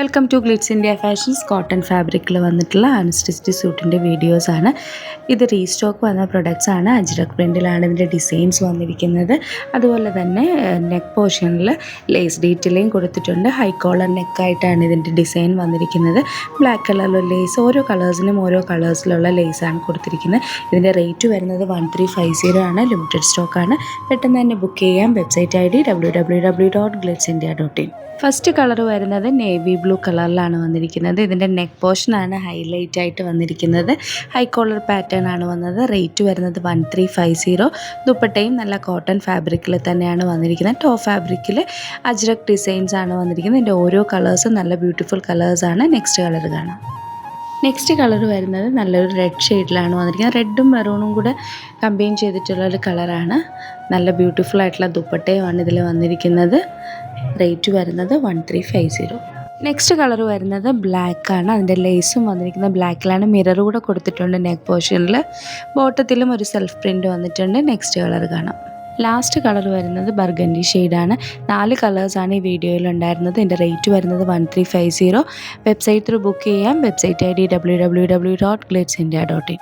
Welcome to Glitz India fashions. Cotton ഫാബ്രിക്കിൽ വന്നിട്ടുള്ള unstitched സൂട്ടിൻ്റെ വീഡിയോസാണ്. ഇത് റീസ്റ്റോക്ക് വന്ന പ്രൊഡക്ട്സ് ആണ്. അജ്രക് പ്രിൻറ്റിലാണ് ഇതിൻ്റെ ഡിസൈൻസ് വന്നിരിക്കുന്നത്. അതുപോലെ തന്നെ നെക്ക് പോർഷനിൽ ലേസ് ഡീറ്റെയിലിംഗ് കൊടുത്തിട്ടുണ്ട്. ഹൈ കോളർ നെക്കായിട്ടാണ് ഇതിൻ്റെ ഡിസൈൻ വന്നിരിക്കുന്നത്. ബ്ലാക്ക് കളറിലുള്ള ലേസ്, ഓരോ കളേഴ്സിനും ഓരോ കളേഴ്സിലുള്ള ലേസാണ് കൊടുത്തിരിക്കുന്നത്. ഇതിൻ്റെ റേറ്റ് വരുന്നത് 1350 ആണ്. ലിമിറ്റഡ് സ്റ്റോക്കാണ്. പെട്ടെന്ന് തന്നെ ബുക്ക് ചെയ്യാം. Website ID www.glitzindia.in. First colour വരുന്നത് നേവി ബ്ലൂ കളറിലാണ് വന്നിരിക്കുന്നത്. ഇതിൻ്റെ നെക്ക് പോർഷനാണ് ഹൈലൈറ്റ് ആയിട്ട് വന്നിരിക്കുന്നത്. ഹൈ കോളർ പാറ്റേൺ ആണ് വന്നത്. റേറ്റ് വരുന്നത് 1350. ദുപ്പട്ടയും നല്ല കോട്ടൺ ഫാബ്രിക്കിൽ തന്നെയാണ് വന്നിരിക്കുന്നത്. ടോപ്പ് ഫാബ്രിക്കിൽ അജ്രക് ഡിസൈൻസ് ആണ് വന്നിരിക്കുന്നത്. ഇതിൻ്റെ ഓരോ കളേഴ്സും നല്ല ബ്യൂട്ടിഫുൾ കളേഴ്സാണ്. നെക്സ്റ്റ് കളർ കാണാം. നെക്സ്റ്റ് കളർ വരുന്നത് നല്ലൊരു റെഡ് ഷെയ്ഡിലാണ് വന്നിരിക്കുന്നത്. റെഡും മെറൂണും കൂടെ കമ്പൈൻ ചെയ്തിട്ടുള്ളൊരു കളറാണ്. നല്ല ബ്യൂട്ടിഫുൾ ആയിട്ടുള്ള ദുപ്പട്ടയുമാണ് ഇതിൽ വന്നിരിക്കുന്നത്. റേറ്റ് വരുന്നത് 1350. നെക്സ്റ്റ് കളർ വരുന്നത് ബ്ലാക്കാണ്. അതിൻ്റെ ലേസും വന്നിരിക്കുന്നത് ബ്ലാക്കിലാണ്. മിറർ കൂടെ കൊടുത്തിട്ടുണ്ട് നെക്ക് പോർഷനിൽ. ബോട്ടത്തിലും ഒരു സെൽഫ് പ്രിൻറ്റ് വന്നിട്ടുണ്ട്. നെക്സ്റ്റ് കളർ കാണാം. ലാസ്റ്റ് കളർ വരുന്നത് ബർഗൻഡി ഷെയ്ഡാണ്. 4 കളേഴ്സാണ് ഈ വീഡിയോയിൽ ഉണ്ടായിരുന്നത്. ഇതിൻ്റെ റേറ്റ് വരുന്നത് 1350. വെബ്സൈറ്റ് ത്രൂ ബുക്ക് ചെയ്യാം. Website ID www.glitzindia.in.